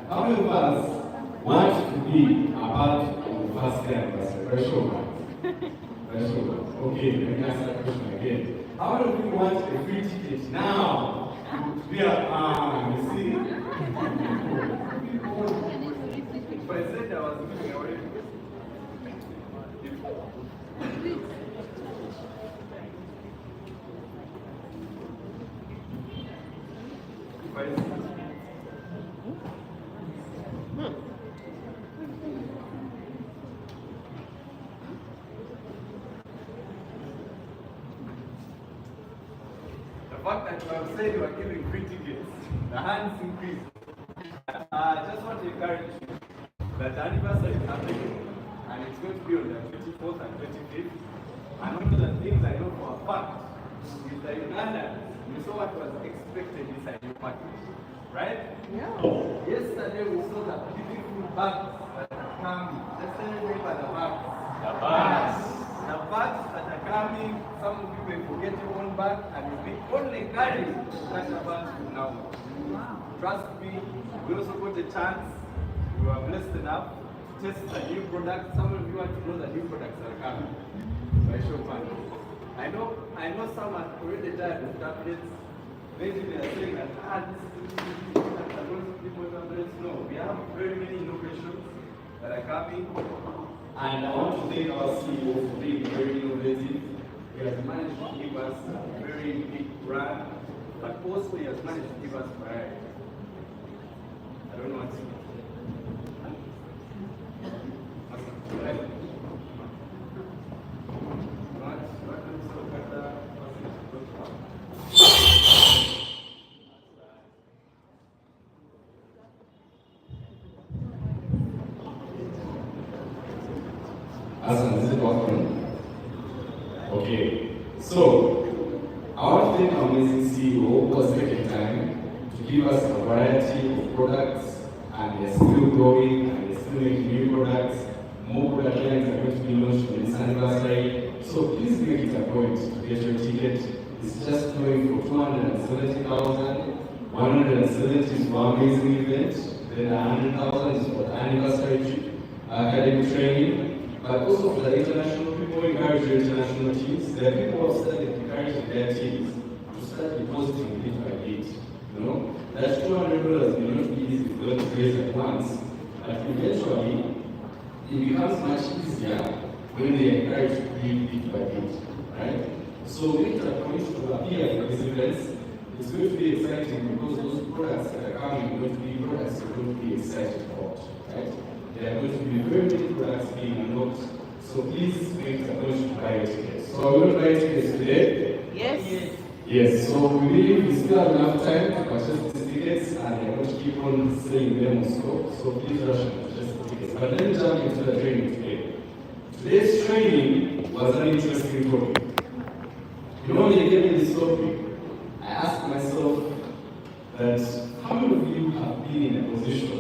How many of us want to be a part of the first day anniversary? Very sure. Very sure. Okay, let me ask that question again. How many of you want a free ticket now? We are, you see? But I said I was giving away. The fact that you have said you are giving free tickets, the hands increase. I just want to encourage you that the anniversary is happening and it's going to be on the 24th and 25th. And one of the things I know for a fact is that Uganda, you saw what was expected inside your package, right? Yeah. Yesterday we saw the beautiful bags that are coming. Let's remember the bags. The bags. The bags that are coming, some of you may forget your own bag and you'll be only carrying that bag from now on. Wow. Trust me, we also got a chance. We were blessed enough to test the new products. Some of you want to know the new products that are coming. By show fun. I know some are already tired of tablets. Maybe they are saying that this is that are going to be more tablets. No, we have very many innovations that are coming. And I want to thank our CEO for being very innovative. He has managed to give us a very big brand, but also he has managed to give us variety. I don't know what's it. Awesome, is it working? Okay, so I want to thank our amazing CEO who has taken time to give us a variety of products, and they're still growing and they're still making new products. More product lines are going to be launched on this anniversary. So please make it a point to get your ticket. It's just going for 270,000, 170 is for amazing event, then 100,000 is for the anniversary academic training. But also for the international people, encourage your international teams. There are people who have started encouraging their teams to start depositing bit by bit. You know, that $200 may not be easy for them to raise at once, but eventually it becomes much easier when they encourage to give bit by bit, right? So make it a point to appear for these events. It's going to be exciting because those products that are coming are going to be products you're going to be excited about, right? There are going to be very many products being unlocked, so please make it a point to buy your tickets. So are we going to buy tickets today? Yes. Yes, so we believe we still have enough time to purchase these tickets, and we're going to keep on selling them on scope, so please rush and purchase the tickets. But let me jump into the training today. Today's training was an interesting topic. You know, when they gave me this topic, I asked myself that how many of you have been in a position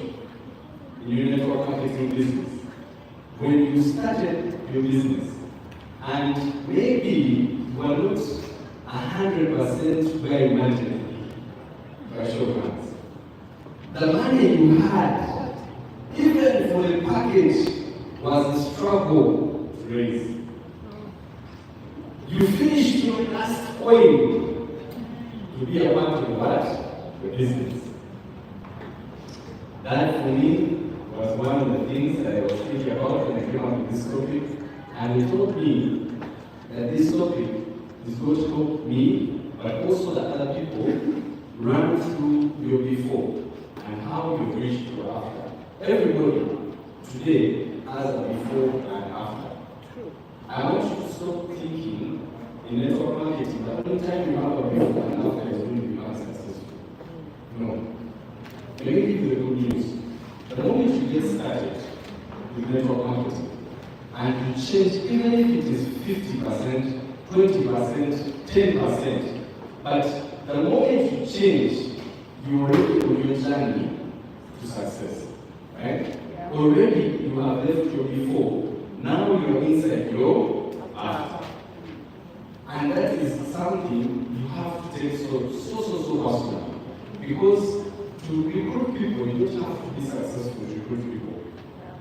in your network marketing business when you started your business and maybe you were not 100% where you wanted to be? By show of hands. The money you had, even for the package, was a struggle to raise. You finished your last coin to be a part of what? The business. That for me was one of the things that I was thinking about when I came up with this topic, and it told me that this topic is going to help me, but also the other people, run through your before and how you've reached your after. Everybody today has a before and after. I want you to stop thinking in network marketing that one time you have a before and after is going to become successful. No. Let me give you the good news. The moment you get started with network marketing and you change, even if it is 50%, 20%, 10%, but the moment you change, you're already on your journey to success, right? Yeah. Already you have left your before. Now you're inside your after. And that is something you have to take so personal. Because To recruit people, you don't have to be successful to recruit people.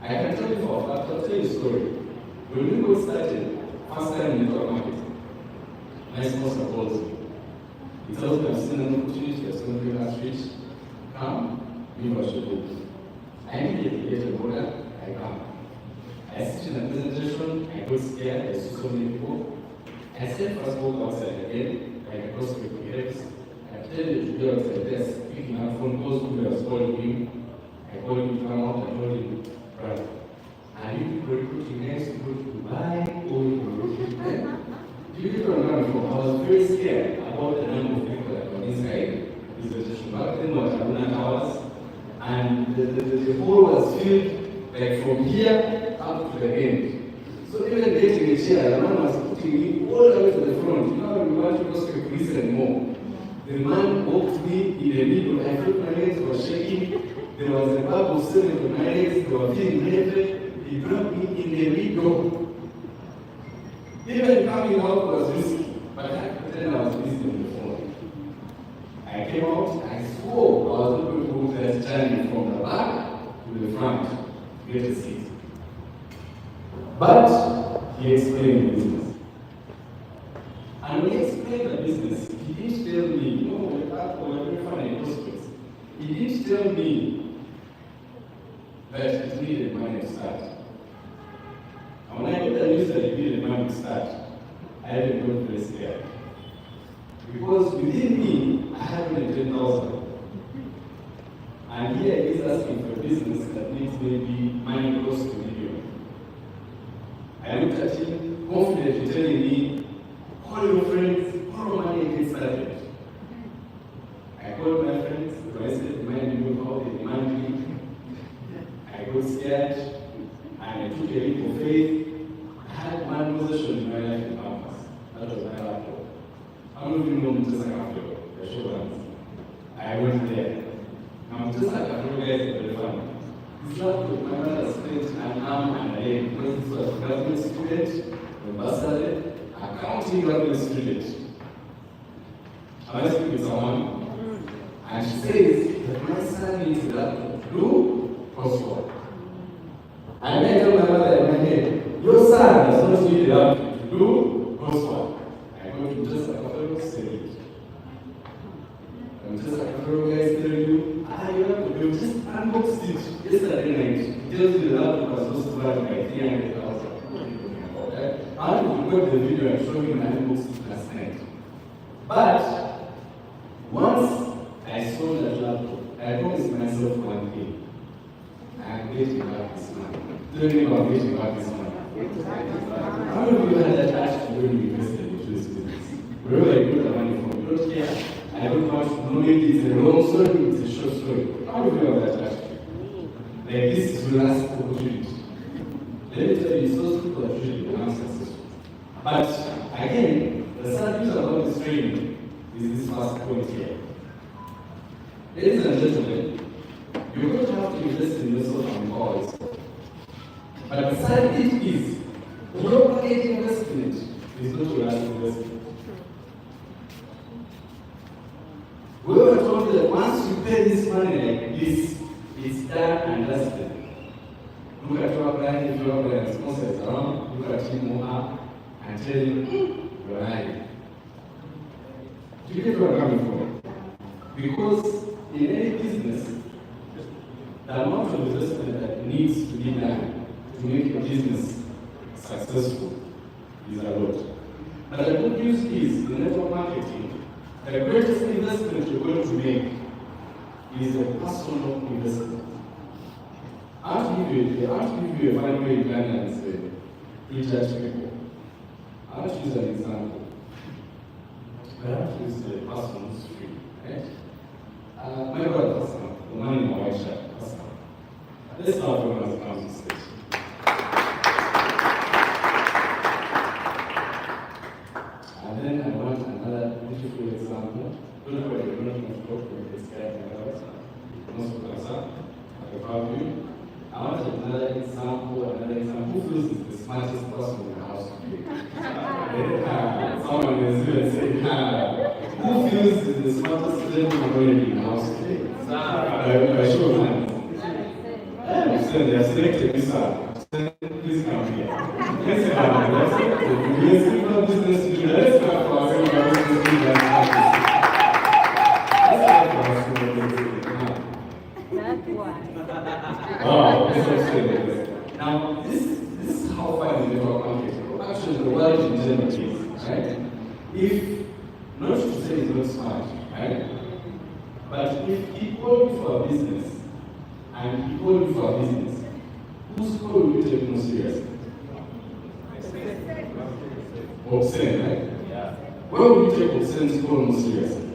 I can tell you for a fact, I'll tell you a story. When we got started, first time in network marketing, my sponsor calls me. He tells me I've seen an opportunity, I've seen a outreach. Come, give us your book. I immediately get a order, I come. I sit in a presentation, I got scared, I saw so many people. I said first walk outside again, like across the heads. I pretended to be outside the desk, picking up phone calls, who was calling him. I called him to come out, I told him, brother, are you recruiting guys to go to Dubai or you recruiting them? You get what I'm coming from. I was very scared about the number of people that were inside this presentation. Back then was around hours, and the hall was filled like from here up to the end. So even getting a chair, the man was putting me all the way to the front. You know, we want to go to the police anymore. The man walked me in the middle. I felt my legs were shaking. There was a bag of cement on my legs. They were feeling heavy. He dropped me in the middle. Even coming out was risky, but I pretended I was busy on the phone. I came out, I swore I was not going to move that journey from the back to the front to get a seat. But he explained the business. And when he explained the business, he didn't tell me, you know, we're very funny prospects. He didn't tell me that it needed money to start. And when I got the news that it needed money to start, I didn't go very scared. Because within me, I had only 10,000. And here he is asking for a business that needs maybe money close to $1 million. I looked at him, confidently telling me, call your friends, borrow money and get started. I called my friends, I said, remind me of how they demand me. I got scared, and I took a leap of faith. I had one possession in my life in campus. That was my laptop. How many of you know Mutesa Cafe? The show runs. I went there. Now Mutesa Cafe guys are very fun. This laptop, my mother spent an arm and a leg because this was a graduate student, ambassador, accounting graduate student. Am I speaking with someone? And she says that my son needs a laptop to do coursework. And I tell my mother in my head, your son does not need a laptop to do coursework. I go to just a couple of series. And just a couple of guys tell you, your laptop, you just unboxed it yesterday night. It tells you the laptop was supposed to run by 300,000. I will record the video and show you my unboxed it last night. But once I sold that laptop, I promised myself one thing. I am getting back this money. Tell me about getting back this money. How many of you had that attitude when you invested into this business? Wherever you put the money from, you don't care. I don't want to know maybe it's a long story, it's a short story. How many of you have that attitude? Like this is the last opportunity. Let me tell you, those people are usually not successful. But again, the sad news about this training is this first point here. Ladies and gentlemen, you're going to have to invest in yourself and empower yourself. But the sad thing is, your marketing investment is not your last investment. We were told that once you pay this money like this, it's done and dusted. Look at your client, if your client sponsors around, look at him or her, and tell him, you're lying. Do you get where I'm coming from? Because in any business, the amount of investment that needs to be done to make a business successful is a lot. But the good news is, in network marketing, the greatest investment you're going to make is a personal investment. I want to give you a fine way you can and pre-judge people. I want to use an example. I want to use a person who's free. Right? My brother, the man in my white shirt, let's start when I come to stage. And then I want another beautiful example. Don't worry, you're not going to talk with this guy. Most of us are. I want another example. Who feels is the smartest person in the house today? Someone is going to say, who feels is the smartest gentleman in the house today? By show of hands. They are selected this one. Please come here. Let's have a business leader. Let's have our business leader. That's why. Wow, now this is how far the network market. Actually, the world in general is, right? If not to say it's not smart, right? But if he called you for a business and he called you for a business, whose call will you take more seriously? Obscene, right? Yeah. Where will you take Obscene's call more seriously?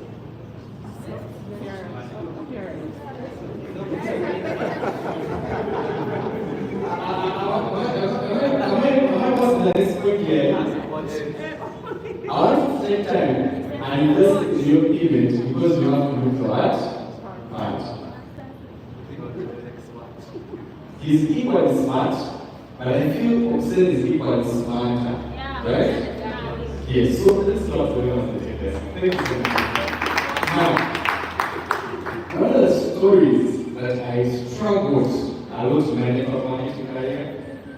I want to take time and invest in your event because you have to look for that part. He's equally smart, but I feel Obscene is equally smarter. Right? Yes, so let's start for you on the take this. Thank you so much. Now, one of the stories that I struggled a lot in my network marketing career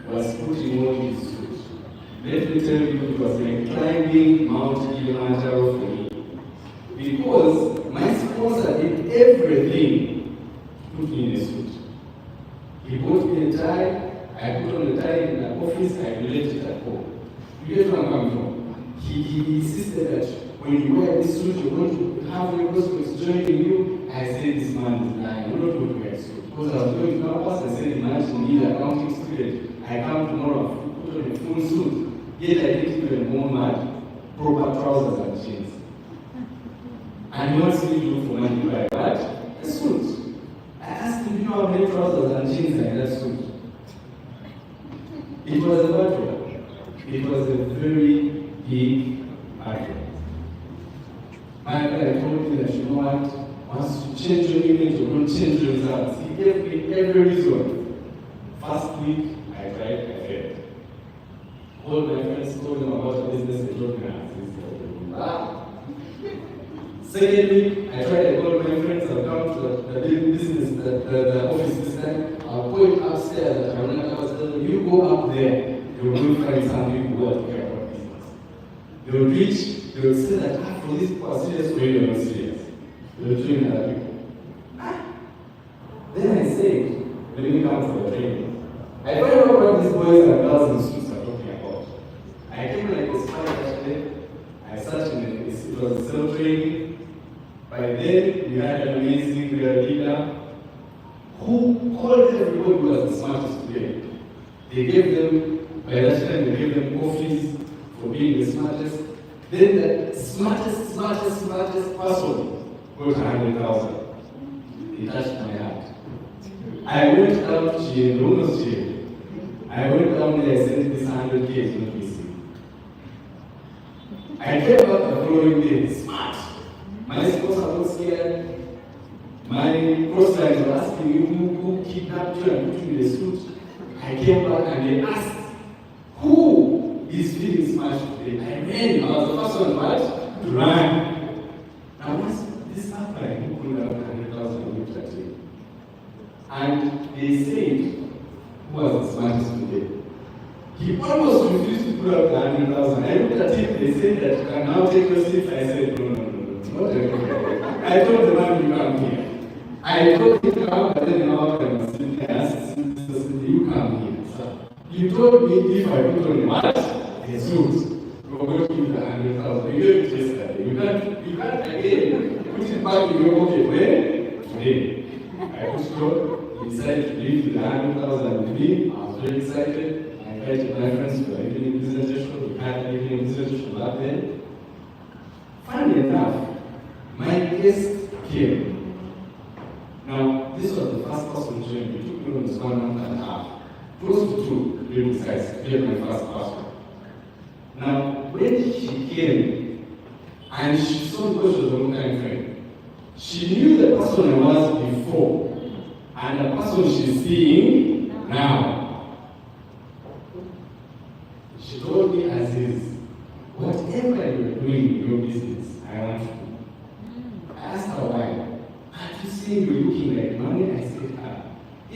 was putting on his suit. Let me tell you, it was like climbing Mount Kilimanjaro for me. Because my sponsor did everything to put me in a suit. He bought me a tie, I put on a tie in the office, I related it at home. You get where I'm coming from? He insisted that when you wear this suit, you're going to have your prospects joining you. I said, this man is lying, I'm not going to wear a suit. Because I was going to campus, I said, imagine me, the accounting student, I come tomorrow, put on a full suit. Yet I didn't even more mad, proper trousers and jeans. And he wants me to look for money by what? A suit. I asked him, you know how many trousers and jeans are in that suit? It was a bad one. It was a very big bad one. My guy told me that, you know what? Once you change your image, you're going to change your results. He gave me every reason. First week, I tried, I failed. All my friends told them about the business, they told me, Second week, I tried to call my friends, I'll come to the business, the office this time. I'll point upstairs that I was telling you, you go up there, you're going to find some people who are care about business. They will reach, they will say that, for this people are serious, or you're not serious. They will train other people. Then I said, let me come for the training. I find out what these boys and girls in suits are talking about. I came like a spy actually. I sat in it was a self-training. By then, we had an amazing leader who called everybody who was the smartest today. They gave them, by that time, they gave them coffees for being the smartest. Then the smartest person got 100,000. It touched my heart. I went down to jail, almost jail. I went down there, I said, this 100K is not missing. I came back the following day, smart. My sponsor was scared. My cross-lines were asking me who kidnapped you and put you in a suit. I came back and they asked, who is feeling smart today? I ran. I was the first one to run. Now once this happened, who pulled out 100,000 and looked at me. And they said, who was the smartest today? He almost refused to pull out the 100,000. I looked at him, they said that you can now take your seat. I said, no. I told the man, you come here. I told him to come, but then now I was sitting there. I asked him, you come here. So, you told me if I put on a suit, you were going to give the 100,000. You gave it yesterday. You can't again put it back in your pocket. When? Today. I was sure he decided to leave with the 100,000 with me. I was very excited. I invited my friends to an evening presentation. We had an evening presentation back then. Funny enough, my guest came. Now, this was the first person to join me. It took me almost 1 month and a half. Close to 2, to be precise, to get my first person. Now, when she came, and she saw because she was a long-time friend, she knew the person I was before, and the person she's seeing now. She told me, Aziz, whatever you're doing in your business, I want to. I asked her why. Aren't you seeing you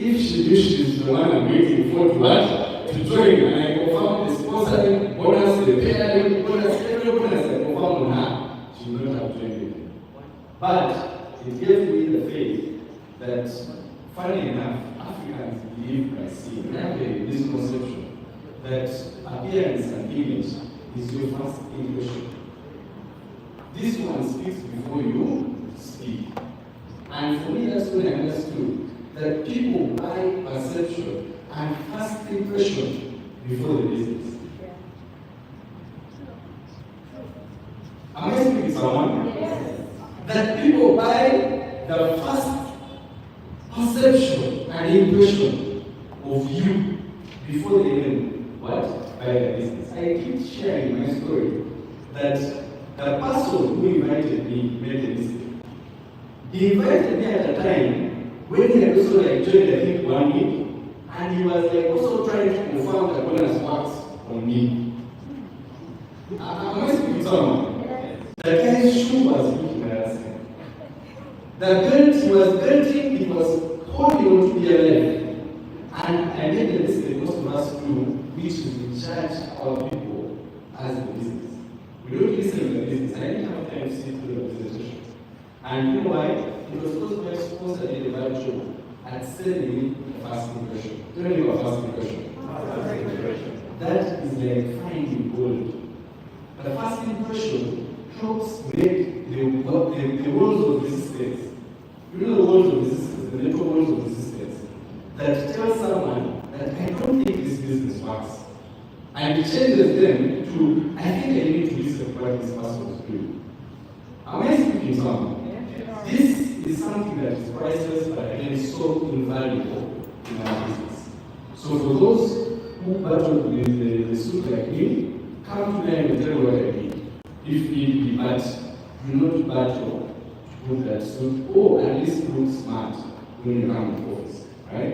If she's the one I'm waiting for to what? To join, and I confirm the sponsoring bonus, the paying bonus, every bonus I confirm on her, she will not have joined me. But it gave me the faith that, funny enough, Africans believe by seeing. We have a misconception that appearance and image is your first impression. This one speaks before you speak. And for me, that's when I understood that people buy perception and first impression before the business. Am I speaking to someone? Yes. That people buy the first perception and impression of you before they even what? Buy the business. I keep sharing my story that the person who invited me made a mistake. He invited me at a time when he had also like joined I think 1 week, and he was like also trying to confirm that bonus works on me. Am I speaking to someone? The guy's shoe was looking at us. The belt he was belting, it was holding on to the leg. And I made the mistake most of us do, which is to judge our people as the business. We don't listen to the business. I didn't have time to see through the presentation. And you know why? It was because my sponsor did a bad job at selling me a first impression. Don't you know a first impression? That is like finding gold. The first impression helps make the walls of resistance. You know the walls of resistance, the mental walls of resistance, that tell someone that I don't think this business works. And it changes them to, I think I need to listen to what this person is doing. Am I speaking to someone? This is something that is priceless, but again so invaluable in our business. So for those who battle with the suit like me, come to me and tell me what I did. If need be, but do not battle to put that suit, or at least look smart when you come to office, right?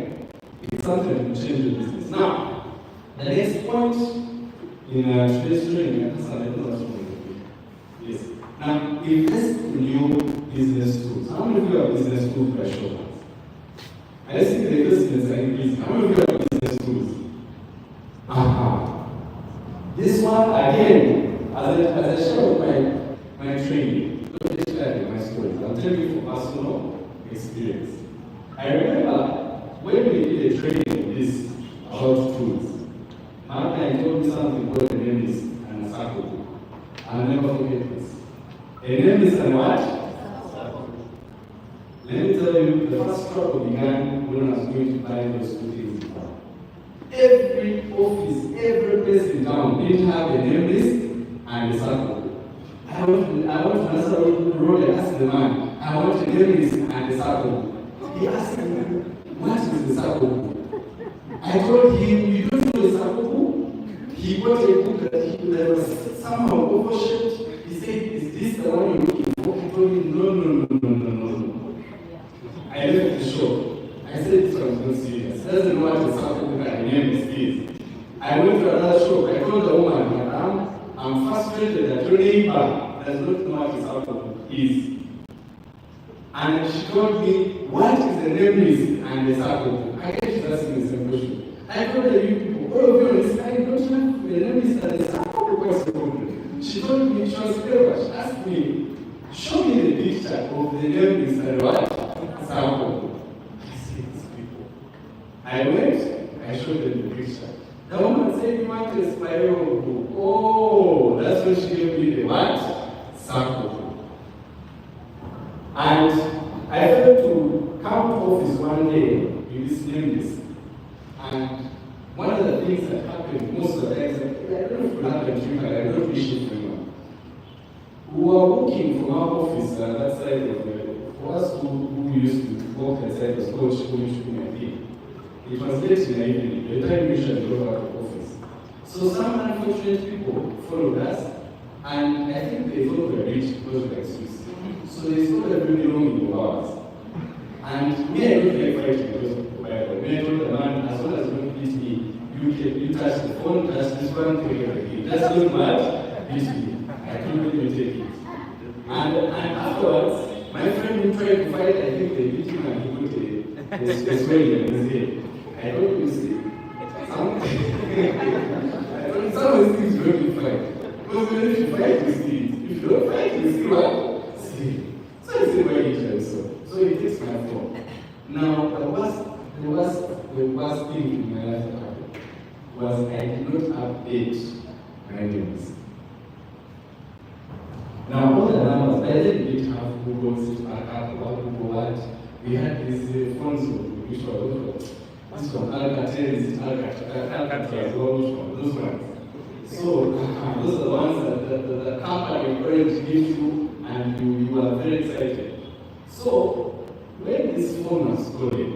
It's something to change the business. Now, the next point in today's training, yes. Now, invest in new business tools. How many of you have business tools by show hands? I see the business and increase. How many of you have business tools? This one, again, as I share with my training, don't just share my stories. I'll tell you from personal experience. I remember when we did a training on this about tools, Martin told me something called a name list and a circle book. I'll never forget this. A name list and what? Let me tell you, the first struggle began when I was going to buy those two things in town. Every office, every place in town didn't have a name list and a circle. I went to Nassau Road and asked the man, I want a name list and a circle. He asked me, what is the circle? I told him, you don't know the circle? He bought a book that was somehow oval-shaped. He said, is this the one you're looking for? I told him, no. I left the shop. I said, this one's not serious. He doesn't know what a circle book and name is. I went to another shop. I told the woman, Madam, I'm frustrated that your neighbor does not know what a circle book is. And she told me, what is the name list and the circle book? I guess she's asking the same question. I told her, you people, all of you on this line don't have the name list and the circle book. What's the problem? She told me, she was clever. She asked me, show me the picture of the name list and what? Circle book. I said, these people. I went, I showed them the picture. The woman said, you want to spiral book. Oh, that's when she gave me the what? Circle book. And I had to come to office one day with this name list. And one of the things that happened most of the times, I don't know if it will happen to you, but I don't wish it for you. We were walking from our office that side of for us who used to walk that side was called Shukumi. It was late in the evening, the time we usually go out of office. So some unfortunate people followed us, and I think they thought we were rich because we were Swiss. So they started everybody wrong in hours. And me, I don't like fighting because of the Bible. Me, I told the man, as long as you don't beat me, you touch the phone, touch this one, take everything. That's not bad, beat me. I couldn't let you take it. And afterwards, my friend who tried to fight, I think they beat him and he got It's really easy. I don't use it. Some of these things you don't fight. Because if you fight, you see it. If you don't fight, you see what? See it. So it's a very interesting. So it takes my phone. Now, the worst thing in my life was I did not update my names. Now, all the numbers, I didn't have Google, Google what. We had these phones which were this one, Alcatel, those ones. So, those are the ones that the company going to give you, and you are very excited. So, when this phone was stolen,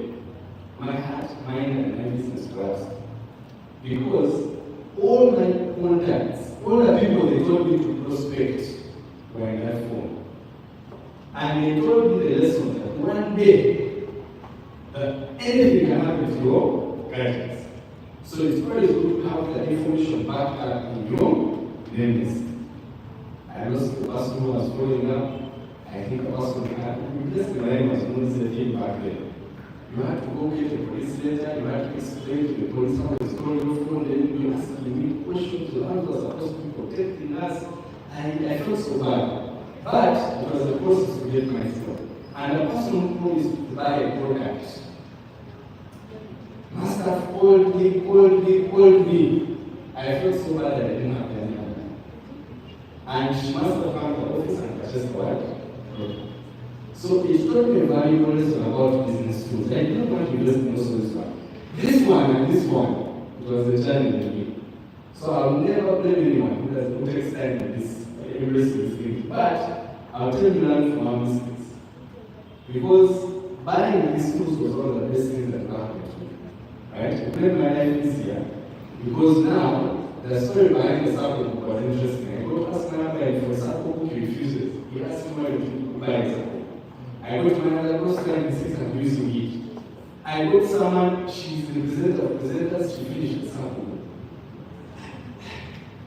my heart, mind, and my business collapsed. Because all my contacts, all the people they told me to prospect were in that phone. And they told me the lesson that one day, anything can happen to your gadgets. So it's very good to have the information back up in your name list. I lost the person who was following up. I think the person had replaced the name was not the thing back then. You had to go get a police letter, you had to explain to the police how the story of phone, then you asking me questions, the one was supposed to be protecting us. I felt so bad. But it was a process to get myself. And the person who promised to buy a product must have called me. I felt so bad that I didn't have any money. And she must have found the office and purchased what? So it taught me a valuable lesson about business tools. I didn't want to invest in also this one. This one and this one, it was a challenge in me. So I'll never blame anyone who takes time in this investing thing. But I'll tell you learn from our mistakes. Because buying these tools was one of the best things that happened to me. Right? It made my life easier. Because now, the story behind the sample book was interesting. I go to ask my guy for a sample book, he refuses. He asks me why to buy a sample. I go to my other close friend, he says I'm using it. I go to someone, she's the presenter of presenters, she finished the sample book.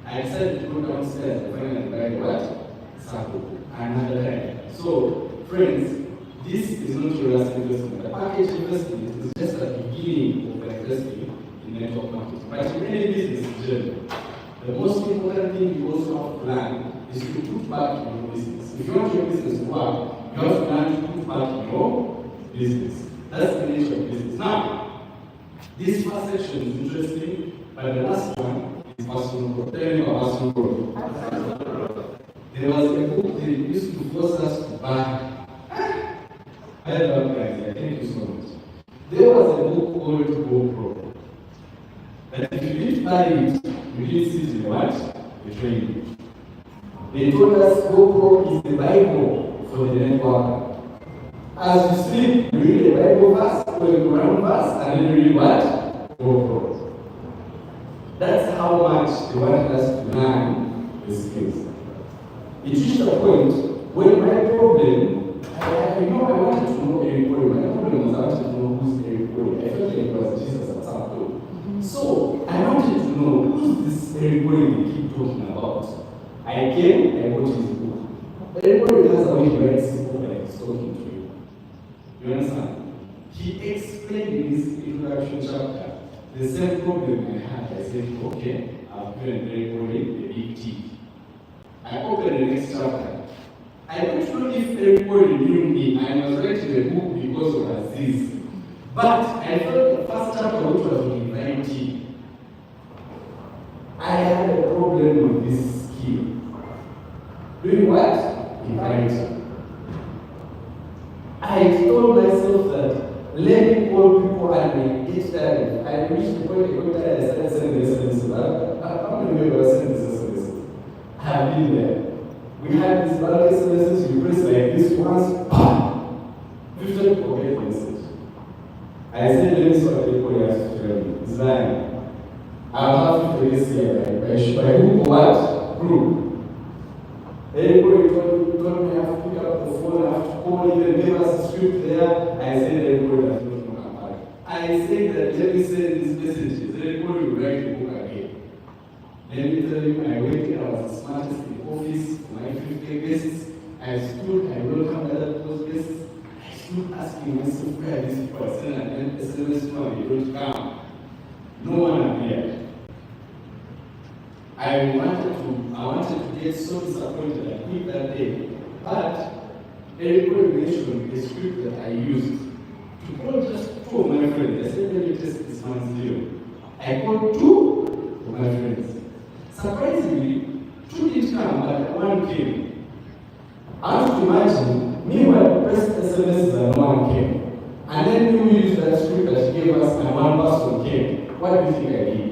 I decided to go downstairs and find and buy what? Sample book. Another time. So, friends, this is not your last investment. The package investment is just the beginning of the investment in network marketing. But in any business journey, the most important thing you also have to learn is to put back in your business. If you want your business to work, you have to learn to put back in your business. That's the nature of business. Now, this first section is interesting, but the last one is personal growth. Tell me about personal growth. There was a book they used to force us to buy. I love guys, thank you so much. There was a book called GoPro. That if you didn't buy it, you didn't sit in what? The training. They told us GoPro is the Bible for the network. As you sleep, you read the Bible verse or the Quran verse, and then you read what? GoPro. That's how much they wanted us to learn the skills. It reached a point when my problem, I wanted to know Eric Boy. My problem was I wanted to know who's Eric Boy. I felt like it was Jesus at some point. So I wanted to know who's this Eric Boy we keep talking about. I came, I wrote his book. Eric Boy has a way he writes his book like he's talking to you. You understand? He explained in this introduction chapter the same problem I had. I said, okay, I've given Eric Boy a big T. I opened the next chapter. I don't know if everybody knew me. I was writing the book because of Aziz. But I felt the first chapter which was on inviting. I had a problem with this skill. Doing what? Inviting. I told myself that letting all people at me each time. I reached the point where I started sending SMSs. How many people are sending SMSs? I have been there. We had these bulk SMSs, you press like this once, bam! 50 people get the message. I said, let me see what people have to tell me. It's lying. I'll have 50 this year, by who or what? Group. Everybody told me I have to pick up the phone, I have to call, even give us a script there. I said, everybody does not come back. I said that let me send these messages, everybody will write the book again. Let me tell you, I waited, I was the smartest in the office, my 50 guests. I stood, I welcomed other people's guests. I keep asking myself where these people are sending an SMS to and they don't come. No one appeared. I wanted to get so disappointed I quit that day. But Eric mentioned a script that I used to call just two of my friends. I said, let me test this man's deal. I called two of my friends. Surprisingly, two didn't come, but one came. I want to imagine, meanwhile, pressed SMS and no one came. And then we used that script that she gave us and one person came. What do you think I did?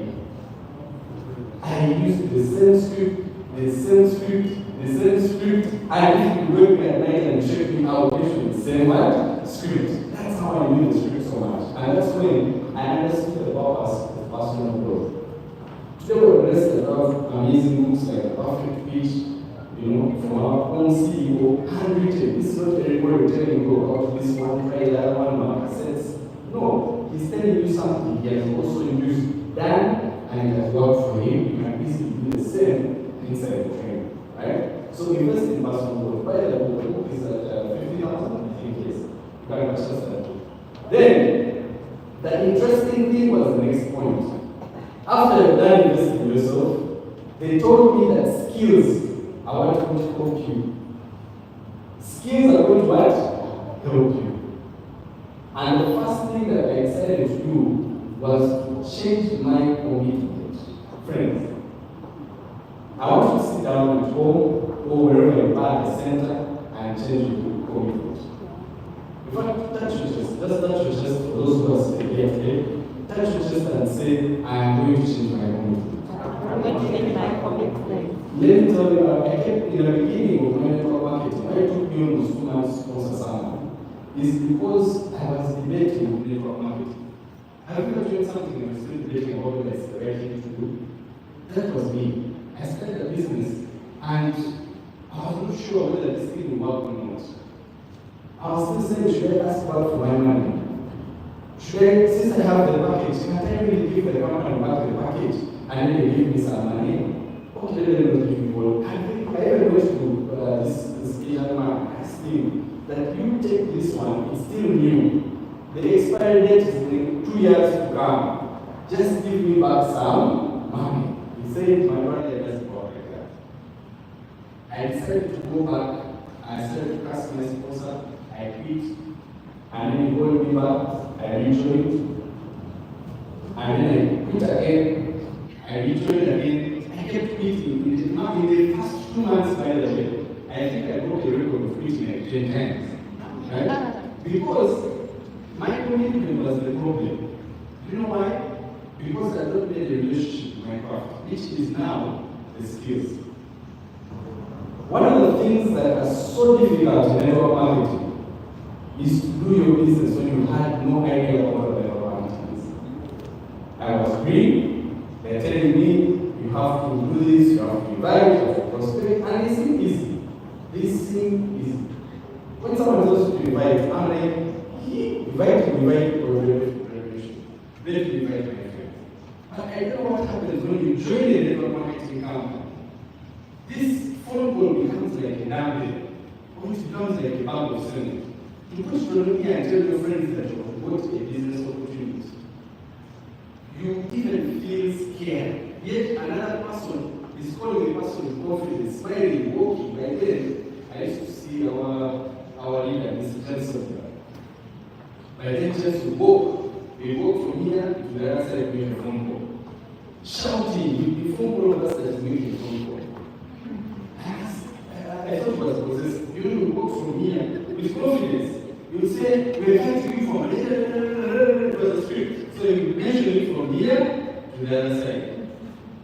I used the same script, and if you wake me at night and check me out, you should the same what? Script. That's how I knew the script so much. And that's when I understood the purpose of personal growth. Today we're blessed about amazing books like The Perfect Pitch, from our own CEO, handwritten. This is not everybody telling you about this one, try that one, market sets. No, he's telling you something. He has also used done, and it has worked for him. You can easily do the same inside the training, right? So invest in personal growth. By the way, the book is at 50,000, I think, yes. You can access that too. Then, the interesting thing was the next point. After you've done investing in yourself, they told me that skills are what going to help you. Skills are going to what? Help you. And the first thing that I decided to do was change my commitment. Friends, I want you to sit down at home or wherever you are at the center and change your commitment. In fact, touch your chest. Just touch your chest for those who are sitting here today. Touch your chest and say, I am going to change my commitment. I'm going to change my commitment. Let me tell you, I kept in the beginning of my network marketing, why it took me almost 2 months to sponsor someone, is because I was debating network marketing. Have you ever doing something and you're still debating about whether it's the right thing to do? That was me. I started a business and I was not sure whether this thing will work or not. I was still saying, should I ask God for my money? Should I, since I have the package, can I really give the company back the package and then they give me some money? Okay, let me give you one. I even went to this Asian man, asked him that you take this one, it's still new. The expiry date is in 2 years to come. Just give me back some money. He said, my brother doesn't work like that. I decided to go back. I started to ask my sponsor. I quit. And then he called me back. I rejoined. And then I quit again. I rejoined again. I kept quitting. In the first 2 months, by the way, I think I broke the record of quitting like 10 times. Right? Because my commitment was the problem. You know why? Because I don't made a relationship with my craft, which is now the skills. One of the things that are so difficult in network marketing is to do your business when you had no idea of what network marketing is. I was green, they're telling me you have to do this, you have to invite, you have to prospect, and they seem easy. They seem easy. When someone tells you to invite, I'm like, invite for revelation. Let me invite my friend. But I don't know what happens when you join a network marketing company. This phone call becomes like a number, or it becomes like a bag of cement. You push from here and tell your friends that you have got a business opportunity. You even feel scared. Yet another person is calling a person with confidence, smiling, walking. By then, I used to see our leader, Mr. Johnson. By then, just we walk from here to the other side making a phone call. Shouting, the phone call of us that is making a phone call. I thought it was possessed. You know, you walk from here with confidence. You say, we're going to you from here, it was a script. So you mention it from here to the other side.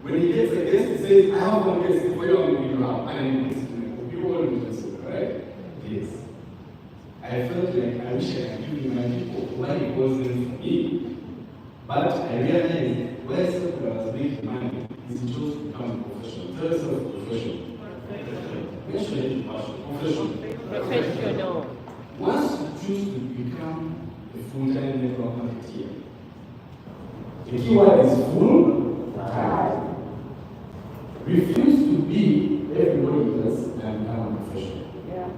When he gets a guest, he says, I have one guest for you, and you have. And you all do this, right? Yes. I felt like I wish I could give you my people why it wasn't for me. But I realized where I was making money is it chose to become a professional. Tell yourself a professional. Mention it, professional. Once you choose to become a full-time network marketer, the keyword is full-time. Refuse to be everybody else and become a professional. Yeah.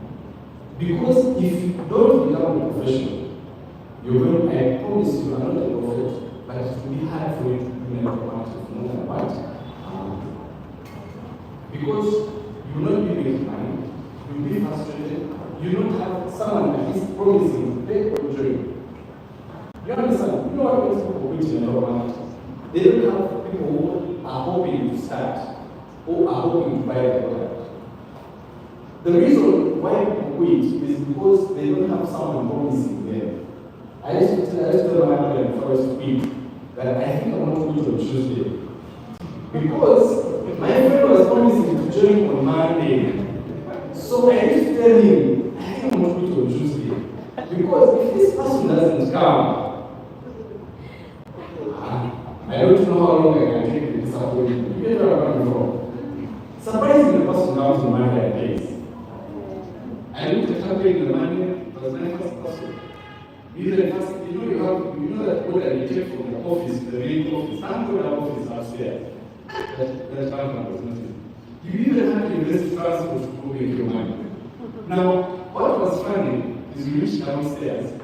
Because if you don't become a professional, you're going, I promise you, I'm not a prophet, but it will be hard for you to do network marketing no matter what. Because you will not be making money, you will be frustrated, you don't have someone that is promising to pay for your dream. You understand? You know what makes people quit in network marketing? They don't have people who are hoping to start, who are hoping to buy the product. The reason why people quit is because they don't have someone promising them. I used to tell my friend before I used to quit that I think I want to quit on Tuesday. Because my friend was promising to join on Monday. So I used to tell him, I think I want to quit on Tuesday. Because if this person doesn't come, I don't know how long I can take the disappointment. You get where I'm coming from. Surprisingly, the person comes on Monday and pays. I looked at her paying the money, it was my first person. You know that order you take from the office, the main office, some other office upstairs. That bank was nothing. You even have to invest transport to go make your money. Now, what was funny is we reached downstairs.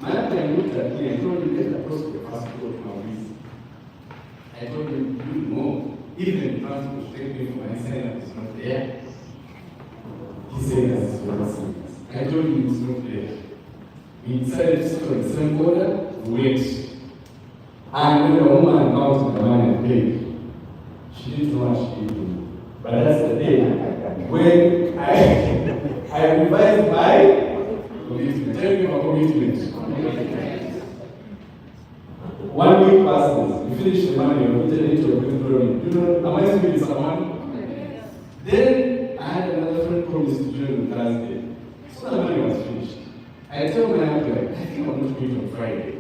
My friend looked at me and told me, let the person the passport to my visa. I told him, you know, even the transport to take me for my sign-up is not there. He said that it's very serious. I told him it's not there. We decided to sit on the same border, wait. And when the woman counted the money and paid, she didn't know what she did. But that's the day when I revised my commitment. Tell me my commitment. 1 week passes, you finish the money, you put it into your withdrawal. You know, am I speaking to someone? Then I had another friend promise to join on Thursday. So the money was finished. I told my employer, I think I'm not going on Friday.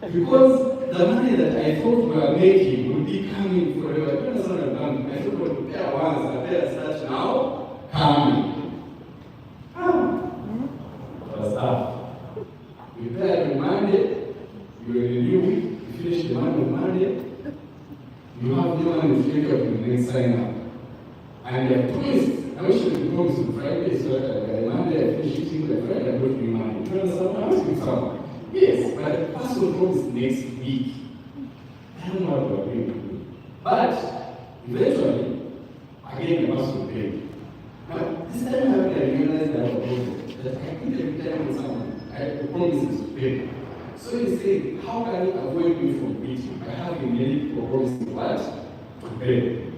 Because the money that I thought we were making would be coming forever. You understand what I'm coming? I thought we would prepare once, I better start now, coming. What's up? We prepared on Monday, you were in a new week, you finish the money on Monday, you have no money to take up in the next sign up. And you have promised, I wish you could promise on Friday, so that by Monday I finish eating by Friday, I brought me money. You understand? I'm asking someone. Yes, but the person promised next week. I don't know what we're going to do. But eventually, again, the person will pay. Now, this time I realized that I have a problem. That I couldn't every time with someone, I had promises to pay. So he said, how can you avoid me from paying by having many people promising what? To pay.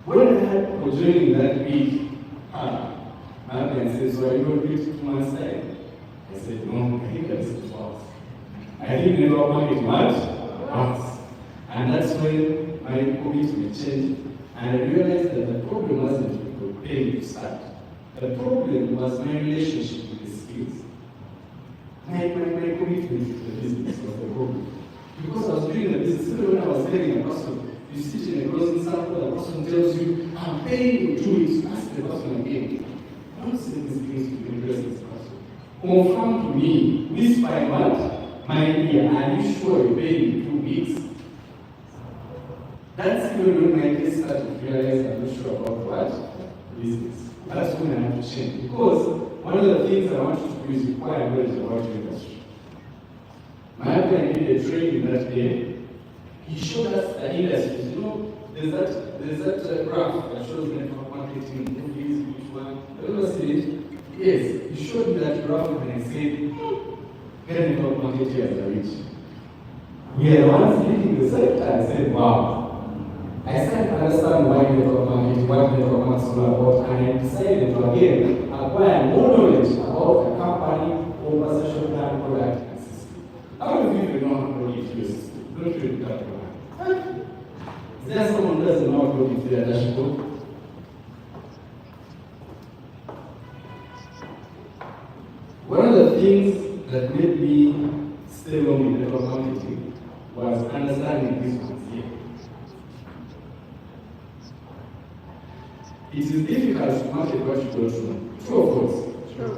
When I had for joining that week, my friend said, so are you going to do 2 months time? I said, no, I think that's the false. I think network marketing once. And that's when my commitment changed. And I realized that the problem wasn't people paying to start. The problem was my relationship with the skills. My commitment to the business was the problem. Because I was doing the business, even when I was telling a person, you sit in a closing circle, the person tells you, I'm paying you 2 weeks, ask the person again. Don't say these things to impress this person. Confirm to me, whisper what? My dear, are you sure you're paying 2 weeks? That's even when my case started to realize I'm not sure about what? Business. That's when I have to change. Because one of the things I want you to do is require knowledge about your industry. My husband did a training that day. He showed us the industries. You know, there's that graph that shows network marketing, movies, which one. Have you ever seen it? Yes, he showed me that graph and I said, get network marketing as a rich. We are the ones leading the sector. I said, wow. I started to understand why network marketing, what network marketing is all about, and I decided to again acquire more knowledge about the company, conversation plan, product, and system. How many of you know how to produce your system? Don't you do that? Is there someone who doesn't know how to produce their dashboard? One of the things that made me stay long in network marketing was understanding these ones here. It is difficult to market what you don't know. True or false? True.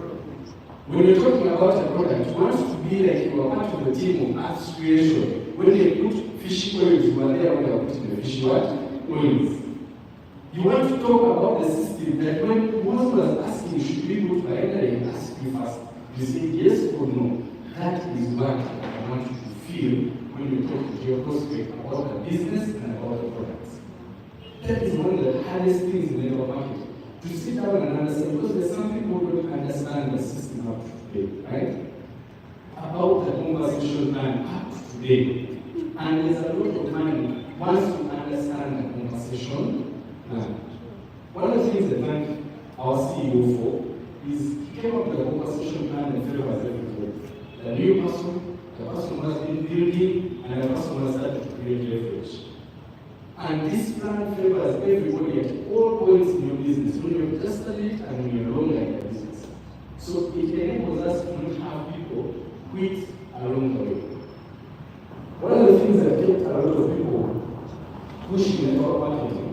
When you're talking about a product, you want to be like you are part of the team of arts creation. When they put fishy oils, you are there when they are putting the fishy what? Oils. You want to talk about the system that when one was asking, should we go to the end, I ask you first. You say yes or no. That is what I want you to feel when you talk to your prospect about the business and about the products. That is one of the hardest things in the market. To sit down and understand, because there's some people who don't understand the system up to today, right? About the conversation plan up to today. And there's a lot of money once you understand the conversation plan. One of the things that thank our CEO for is he came up with a conversation plan that favors everybody. The new person, the person who has been building, and the person who has started to create leverage. And this plan favors everybody at all points in your business, when you're just a bit and when you're no longer in the business. So it enables us to not have people quit along the way. One of the things that kept a lot of people pushing network marketing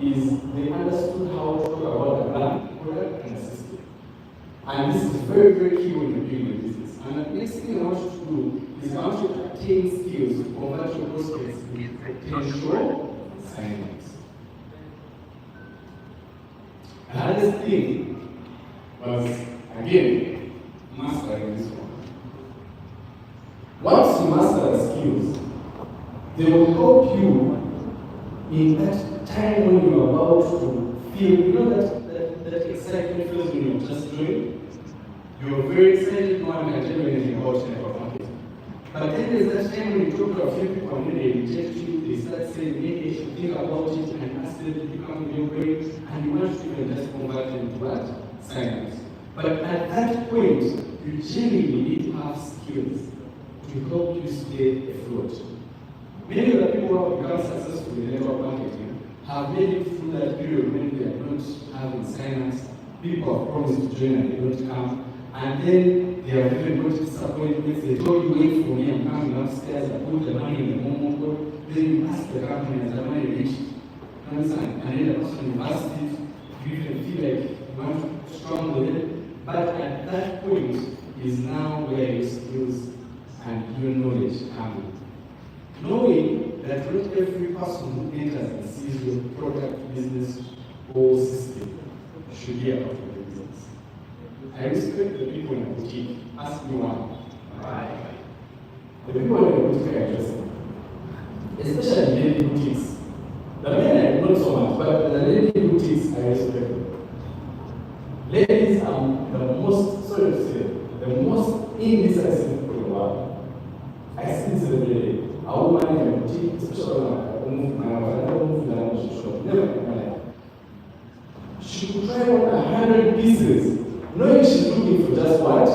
is they understood how to talk about the brand, product, and the system. And this is very, very key when you're doing your business. And the next thing I want you to do is I want you to attain skills to convert your prospects into potential signings. The hardest thing was, again, mastering this one. Once you master the skills, they will help you in that time when you're about to feel, you know that excitement feels when you're just doing. You're very excited, no one can tell you anything about network marketing. But then there's that time when you talk to a few people and when they reject you, they start saying, maybe you should think about it and ask them to become your brain, and you want to even just convert them to what? Science. But at that point, you genuinely need to have skills to help you stay afloat. Many of the people who have become successful in network marketing have made it through that period when they are not having science. People have promised to join and they don't come. And then they are even got disappointments. They told you, wait for me, I'm coming upstairs, I put the money in the momo. Then you ask the company, has the money reached? Understand? And then the person who asked it, you even feel like you want to struggle with it. But at that point is now where your skills and your knowledge come in. Knowing that not every person who enters and sees your product, business, or system should be about your business. I respect the people in the boutique. Ask me why. The people in the boutique are interesting. Especially lady boutiques. The men are not so much, but the lady boutiques I respect them. Ladies are the most, sorry to say, the most indecisive people in the world. I see this every day. A woman in a boutique, especially when I move my house, I don't move down to shop, never in my life. She could try on 100 pieces, knowing she's looking for just what?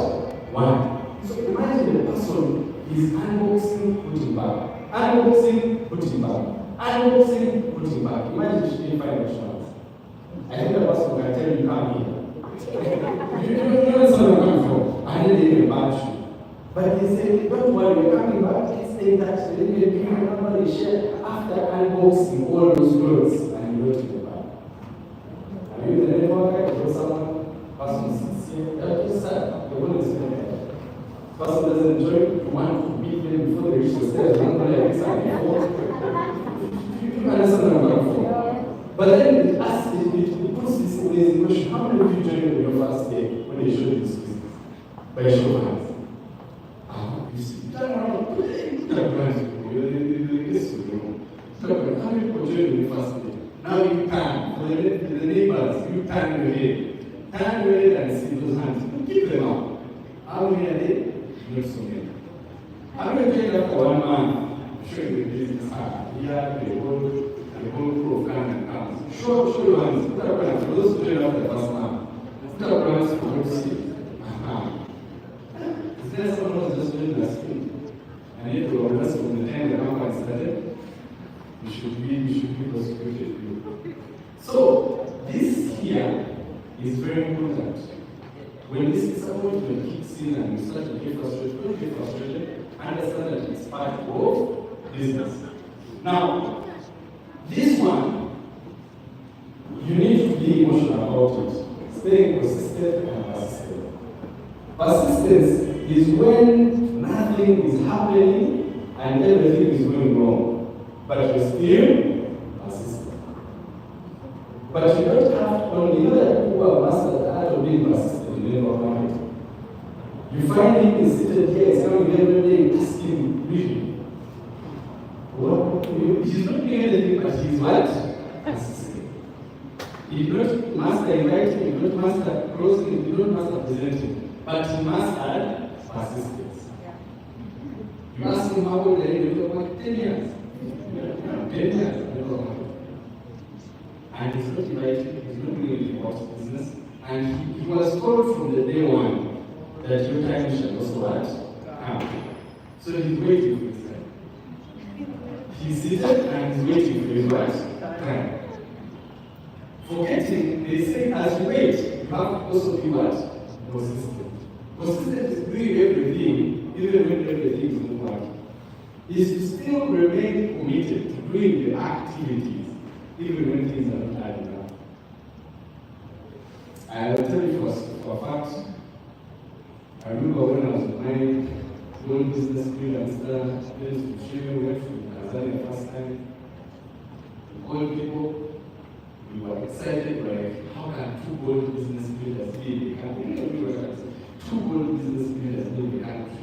One. So imagine the person is unboxing, putting back. Unboxing, putting back. Unboxing, putting back. Imagine she didn't find the chance. I think the person can tell you, come here. You know where I'm coming from. And then they didn't bash you. But they say, don't worry, you're coming back. Let's take that. Then they give you a number they share after unboxing all those clothes and you go to the back. Are you the network guy? Or someone person sits here? That's just sad. The one is there. Person doesn't enjoy it. You want to meet them before they reach the stairs. One day I decide before. You understand where I'm coming from. But then it puts this amazing question. How many of you joined on your first day when they showed you this business? By a show of hands. You see, how many people join the first day? Now you can, for the neighbors, you turn your head. Turn your head and see those hands. Keep them out. How many are there? Not so many. I'm going to tell you that for 1 month. I'm sure the business here, the whole crew of Canada comes. Show your hands. Put up your hands. For those who join after the first month, put up your hands for you to see. There's someone who's just doing the skin. And yet, from the time the company started, you should be prosecuted. So, this here is very important. When this disappointment kicks in and you start to get frustrated, don't get frustrated. Understand that it's part of business. Now, this one, you need to be emotional about it. Staying consistent and persistent. Persistence is when nothing is happening and everything is going wrong, but you're still persistent. But you don't have to only, you know that people are mastered the art of being persistent in the network marketing. You find him seated here, he's coming every day, asking really. Well, he's not doing anything, but he's what? Persistent. He did not master inviting, he did not master closing, he did not master presenting, but he mastered persistence. You ask him how old are you, he'll about 10 years. 10 years. And he's not inviting, he's not doing anything about business. And he was told from the day one that your time shall also what? Come. So he's waiting for his time. He's seated and he's waiting for his what? Time. Forgetting, they say as you wait, you have to also be what? Persistent. Persistent is doing everything, even when everything is not working. Is to still remain committed to doing the activities, even when things are not adding up. I will tell you for a fact, I remember when I was in my own business school and started to share, went to Tanzania the first time. We called people, we were excited, like, how can two gold business builders be in the country? Two gold business builders be in the country.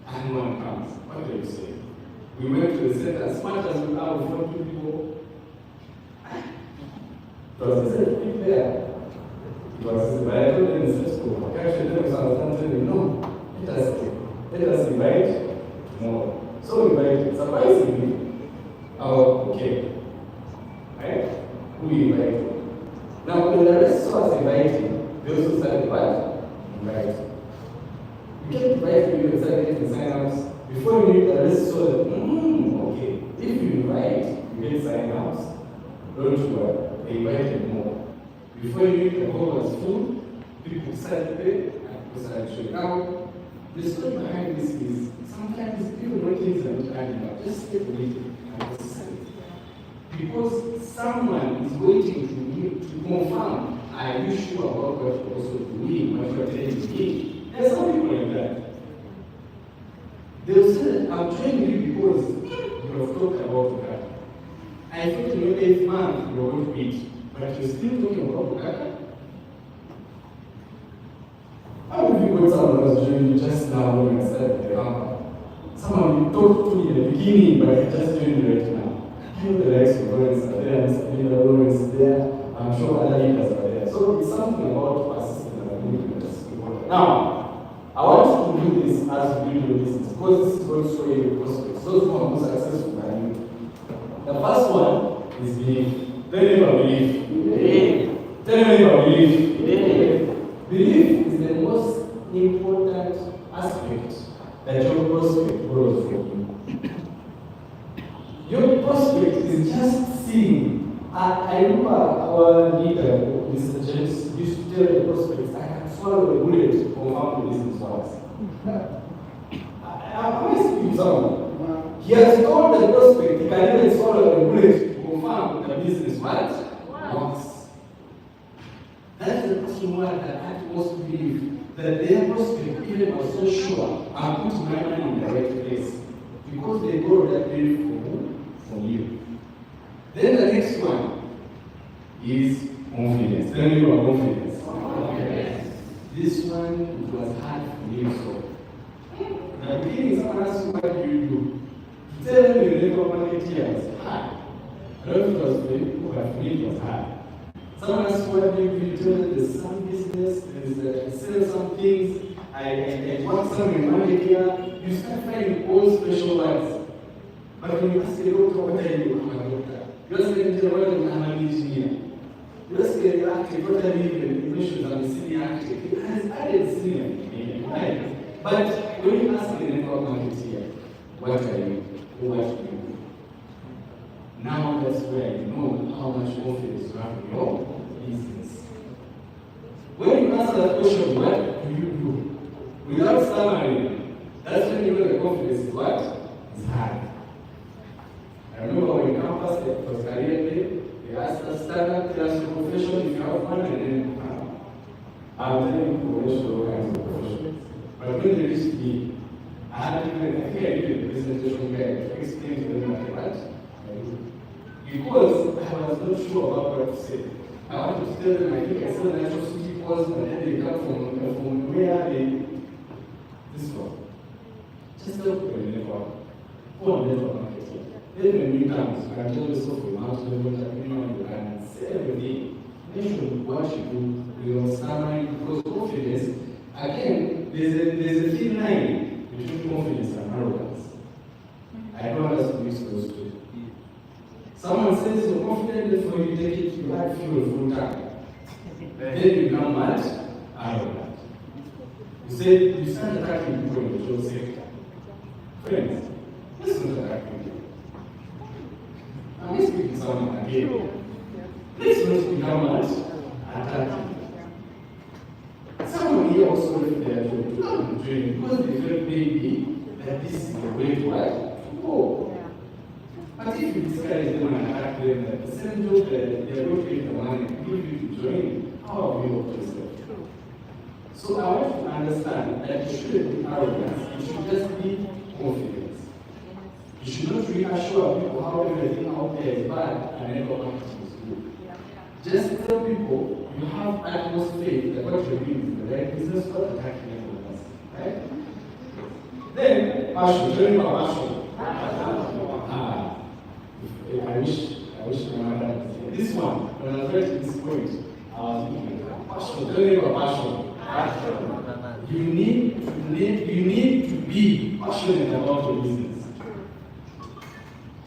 And one comes. What do you say? We went to the center as much as we are before two people. It was a big there. It was but I told them in the school. Actually, there was I telling them, no, let us invite tomorrow. So we invited, surprisingly. Okay. Right? We invited. Now, when the rest of us inviting, they also started what? Inviting. You can't invite me, you start getting sign-ups. Before you need the rest, so that, okay. If you invite, you get sign-ups. Don't worry, they invited more. Before you need the hall was full, people started paying, and people started showing. Now, the story behind this is sometimes people don't things are not adding up. Just stay committed and persistent. Because someone is waiting to confirm, are you sure about what you're also doing, what you're telling me? There are some people like that. They'll say, I'm training you because you have talked about OQATA. I thought in your 8th month you were going to eat, but you're still talking about OQATA? How have you got someone who was joining you just now when you started the company? Someone you talked to in the beginning, but you just joined you right now. You know the likes of Lawrence are there, Mr. Lawrence is there, I'm sure other leaders are there. So it's something about persistence and commitment that's important. Now, I want you to do this as we do your business, because this is going to show you the prospects. Those who are more successful than you. The first one is belief. Tell me about belief. Belief. Tell me about belief. Belief. Belief is the most important aspect that your prospect grows from. Your prospect is just seeing. I remember our leader, Mr. James, used to tell the prospects, I can swallow a bullet to confirm the business works. I'm asking someone. He has told the prospect he can even swallow a bullet to confirm the business works. That's the person who had most believe that their prospect even was so sure, I'm putting my money in the right place. Because they borrowed that belief from you. Then the next one is confidence. Tell me about confidence. Confidence. This one was hard for me so. At the beginning, someone asked you, what do you do? To tell them you never marketeer was hard. I don't think it was very cool, but for me it was hard. Someone asked you, what do you do? You tell them there's some business, there's sell some things, I want some in marketeer. You start finding all special words. But when you ask a doctor, what are you? I'm a doctor. You ask a doctor, I'm an engineer. You ask an architect, what are you? Information, I'm a senior architect. It has added senior. Right? But when you ask the network marketeer, what are you? What do you do? Now that's where you know how much confidence you have in your business. When you answer that question, what do you do? Without stammering, that's when you know the confidence is what? It's hard. I remember when campus, it was career day, they asked us, stand up, tell us your profession, if you have one, and then I'm telling you all kinds of professions. But when they reached me, I think I did a presentation where I explained to them what I do. because I was not sure about what to say. I wanted to tell them I think I saw the natural city calls, but then they come from where they. This one. Just tell people in the network. Go on network marketing. Then when you come, you can tell yourself your mouth level that you can say everything. Mention what you do, your summary, because confidence, again, there's a thin line between confidence and arrogance. I don't want us to mix those two. Someone says you're confident, therefore you take it, you add fuel full tank. Then you become mad, arrogant. You say you start attacking people in the job sector. Friends, let's not attack people. I'm speaking to someone again. Let's not become mad, attacking. Someone here also left their job to come to training because they felt maybe that this is the way to go. But if you discourage them and attack them, that the same job that they are going to get the money and give you to join, how have you helped yourself? So I want you to understand that it shouldn't be arrogance, it should just be confidence. You should not reassure people how everything out there is bad and never comfortable is good. Just tell people you have utmost faith that what you're doing is the right business, not attacking anyone else. Right? Then, passion, tell me about passion. I wish my mother had said this one. When I was writing this point, I was thinking, passion, tell me about passion. You need to be passionate about your business.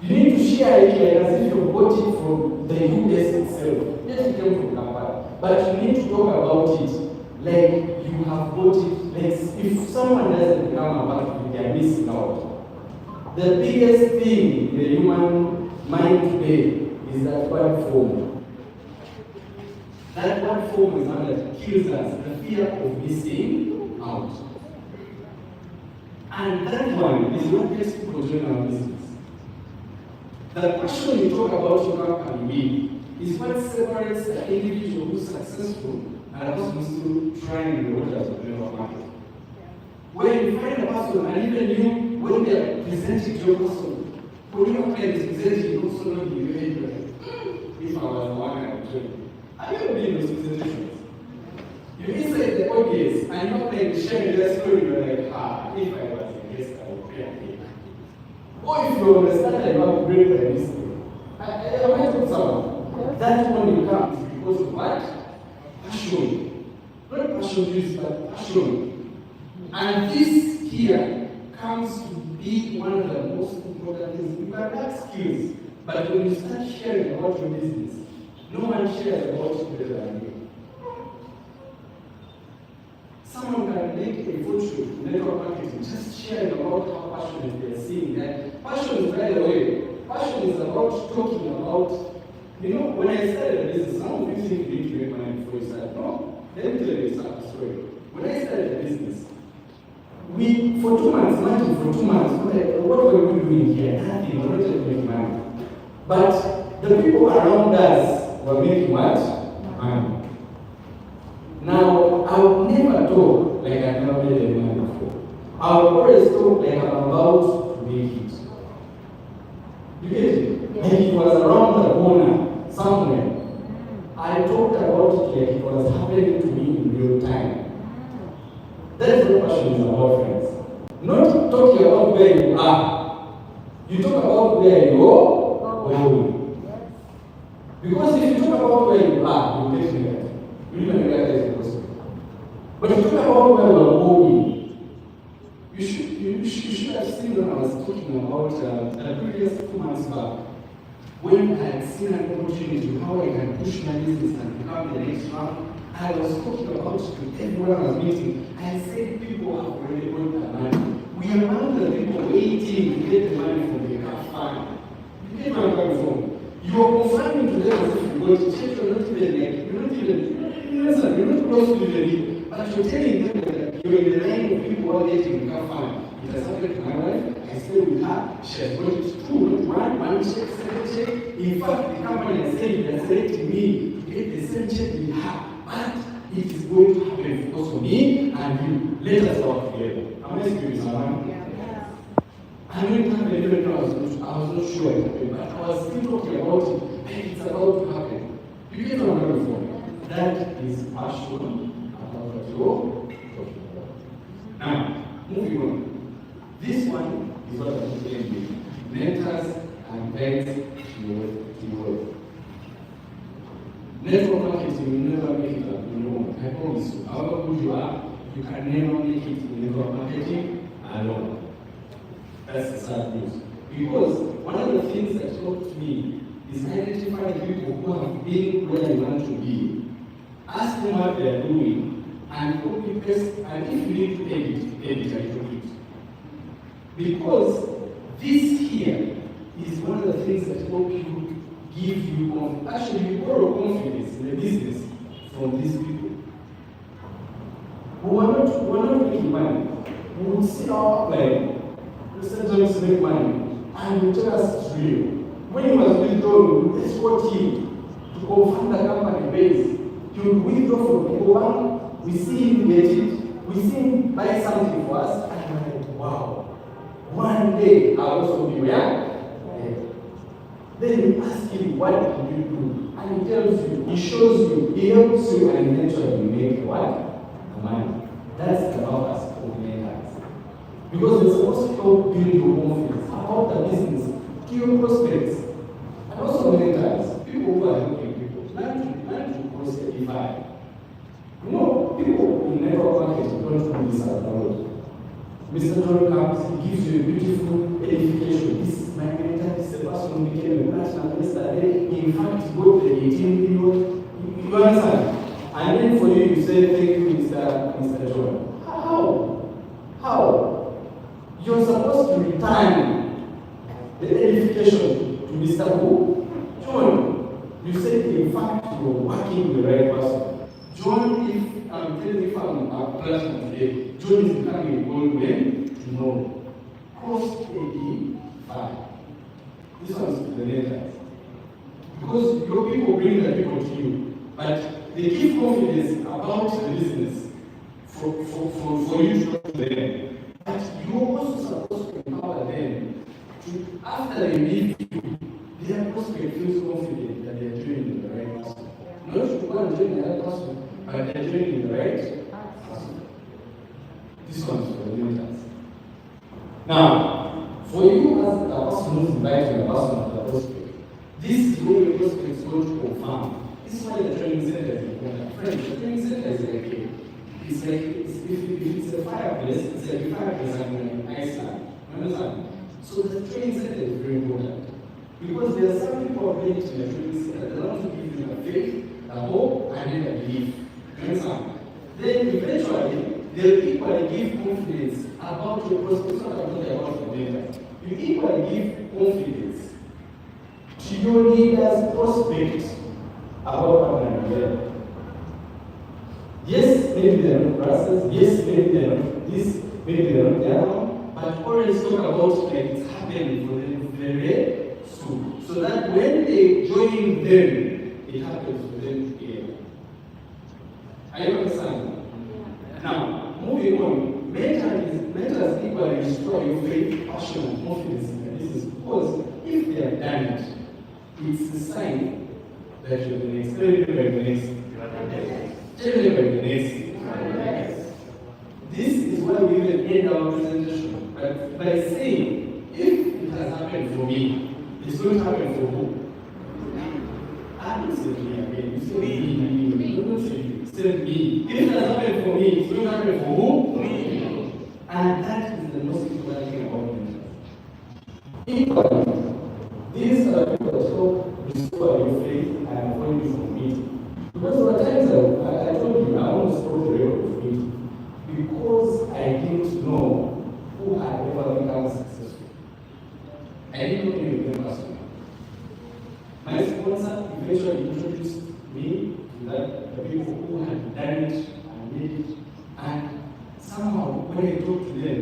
You need to share it like as if you bought it from the US itself. Yes, it came from Kampala. But you need to talk about it like you have bought it. Like if someone doesn't become about it, they are missing out. The biggest thing in the human mind today is that one form. That one form is one that kills us, the fear of missing out. And that one is what makes people join our business. The passion you talk about your company is what separates the individual who's successful and a person who's still trying the waters of the market. When you find a person, and even you, when they are presenting to your person, when your client is presenting, you also know the behavior. If I was the one I would tell you. Have you ever been in those presentations? You're inside the audience, and your client is sharing their story, you're like, if I was a guest, I would pay a cake. Or if you understand that you have to break the mystery. I went to someone. That one comes because of what? Passion. Not passion juice, but passion. And this here comes to be one of the most important things. You can have skills, but when you start sharing about your business, no one shares about it better than you. Someone can make a fortune in network marketing just sharing about how passionate they are seeing that. Passion is, by the way, passion is about talking about, when I started a business, some of you think you need to make money before you start. No, let me tell you a story. When I started a business, for 2 months, imagine for 2 months, what were we doing here? Nothing, we're not just making money. But the people around us were making what? Money. Now, I would never talk like I've never made any money before. I would always talk like I'm about to make it. You get it? Like it was around the corner, somewhere. I talked about it like it was happening to me in real time. That is what passion is about, friends. Not talking about where you are. You talk about where you are going. Because if you talk about where you are, you get negative. You even realize it's possible. But if you talk about where you are going, you should have seen when I was talking about the previous 2 months back, when I had seen an opportunity how I can push my business and become the next round. I was talking about it with everyone I was meeting. I said people have already got the money. We are among the people waiting to get the money from the car fund. You get where I'm coming from. You are confirming to them as if you got it. You're not close to the but you're telling them that you're in the line of people who are getting the car fund. It has happened to my wife. I stay with her. She has got it 2, not 1 check, 7 check. In fact, the company has said it has selected me to get the same check with her. But it is going to happen because of me and you. Let us work together. Am I speaking to someone? I know it happened even though I was not sure it happened, but I was still talking about it mentors and guides to your work. Network marketing will never make it alone. I promise you. However good you are, you can never make it in network marketing alone. That's the sad news. Because one of the things that helped me is identifying people who have been where you want to be. Ask them what they are doing and copy paste, and if you need to edit a little bit. Because this here is one of the things that help you give you confidence. Actually, you borrow confidence in the business from these people. We're not making money. We will see our plan. We said to make money, and we tell us it's real. When he was withdrawn, we escort him to go fund the company base. He will withdraw from the bank. We see him get it. We see him buy something for us, and we're like, wow. One day I'll also be where? Then you ask him, what did you do? And he tells you, he shows you, he helps you, and eventually you make what? The money. That's the purpose of mentors. Because it's supposed to help build your confidence about the business, to your prospects, and also mentors, people who are helping people. Learn to cross-edify. You know, people in network marketing don't do this at all. Mr. John comes, he gives you a beautiful edification. This is my mentor, this is the person who became a platinum yesterday. In fact, he got the 18 million. You understand? And then for you, you say, thank you, Mr. John. How? You're supposed to return the edification to Mr. Who? John. You said, in fact, you're working with the right person. John, if I'm telling you if I'm a platinum today, John is becoming a gold when tomorrow. Cross-edify. This one's the letters. Because your people bring the people to you, but they give confidence about the business for you to talk to them. But you're also supposed to empower them to, after they leave you, their prospect feels confident that they are doing the right person. Not to go and join the other person, but they are doing the right person. This one's for the mentors. Now, for you as a person who's inviting a person to the prospect, this is where your prospect is going to confirm. This is why the training center is important. Friends, the training center is like a, it's like, if it's a fireplace, it's like a fireplace in Iceland. You understand? So the training center is very important. Because there are some people who are in the training center that want to give you the faith, the hope, and then the belief. You understand? Then eventually, they'll equally give confidence about your prospects, not about the data. You equally give confidence to your leaders' prospects about what they're doing. Yes, maybe they're not process, yes, maybe they're not this, maybe they're not the other one, but always talk about like it's happening for them very soon. So that when they join them, it happens for them together. Are you understanding? Yeah. Now, moving on, mentors equally restore your faith, passion, and confidence in the business, because if they have done it, it's a sign that you're the next. Tell everybody the next. Tell everybody the next. This is why we even end our presentation by saying, if it has happened for me, it's going to happen for who? I don't say me again. You say me. You don't say you. Say me. If it has happened for me, it's going to happen for who? Me. And that is the most important thing about mentors. These are people that help restore your faith and avoid you from meeting. Because there were times I told you I almost broke the record of meeting because I didn't know who had ever become successful. I didn't know any of them personally. My sponsor eventually introduced me to the people who had done it and made it. And somehow when I talked to them,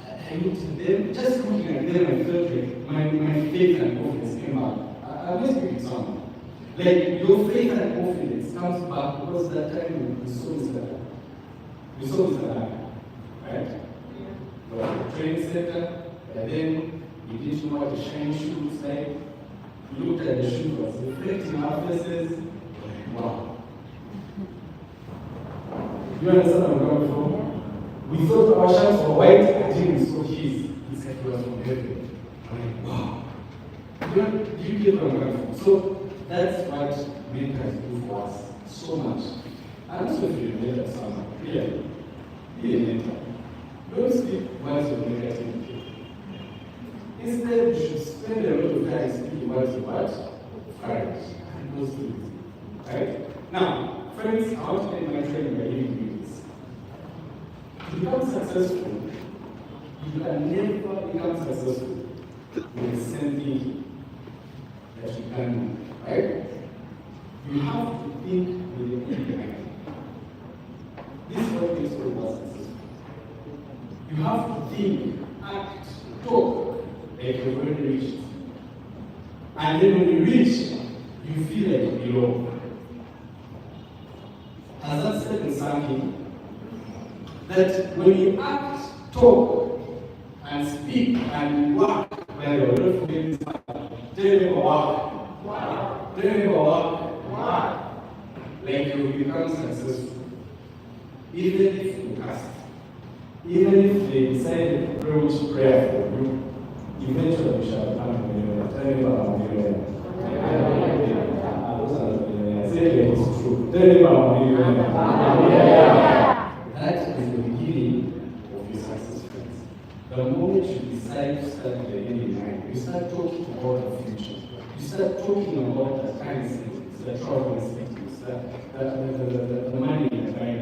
I looked at them, just looking at them, I felt like my faith and confidence came back. I'm just speaking to someone. Like your faith and confidence comes back because that time we saw Mr. Right? The training center, and then you didn't know what the shiny shoe looks like. You looked at the shoe, was reflecting our faces. Wow. You understand where I'm coming from? We thought our shirts were white until we saw his. It's like he was from heaven. I'm like, wow. Do you get what I'm coming from? So that's what mentors do for us so much. I'm not sure if you relate to someone. Really. Be a mentor. Don't speak words of negativity. Instead, you should spend a lot of time speaking words of what? Courage and those things. Right? Now, friends, I want to end my training by giving you this. To become successful, you can never become successful with the same thinking that you can do. Right? You have to think with your thinking behind. This is what makes people successful. You have to think, act, talk like you're going to reach it. And then when you reach, you feel like you belong. Has that certain something? That when you act, talk, and speak, and work, when you're not forgetting this part, tell me about work. Tell me about work. Like you will become successful. Even if you cast. Even if they decide to approach prayer for you, eventually you shall become a millionaire. Tell me about a millionaire. I say it's true. Tell me about a millionaire. That is the beginning of your success, friends. The moment you decide to start with the end in mind, you start talking about the future. You start talking about the currency, the travel incentives, the money in the bank,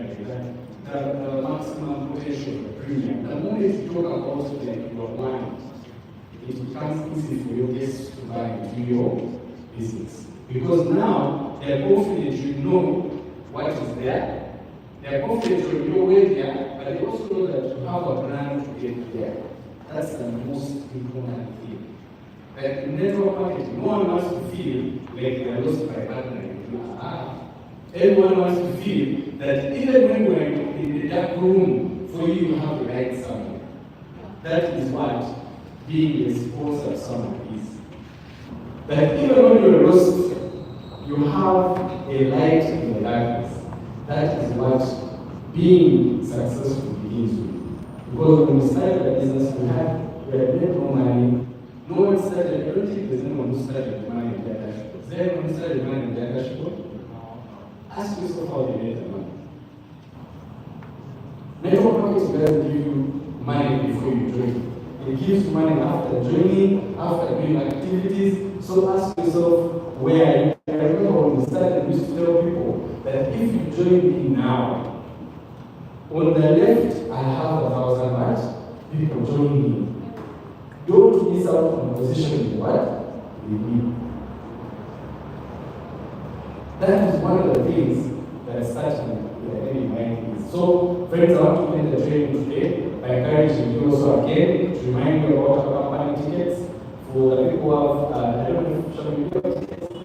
the maximum potential of the premium. The moment you talk about it like your mind, it becomes easy for your guests to buy into your business. Because now they are confident you know what is there. They are confident you know where they are, but they also know that you have a plan to get there. That's the most important thing. Like in network marketing, no one wants to feel like they are lost by partnering. Everyone wants to feel that even when we're in the dark room, for you have the light somewhere. That is what being a sponsor of someone is. That even when you're lost, you have a light in the darkness. That is what being successful begins with. Because when we started a business, we had no money. No one started, I don't think there's anyone who started money in their dashboard. Is there anyone who started money in their dashboard? Ask yourself how they made the money. Network marketing doesn't give you money before you join. It gives you money after joining, after doing activities. So ask yourself, where are you? I remember when we started, we used to tell people that if you join me now, on the left, I have 1,000 watts. People join me. Don't miss out on the position in what? With me. That is one of the things that started in my mind. So, friends, I want to end the training today by encouraging you also again to remind you about our company tickets. For the people who have, I don't know if you have tickets.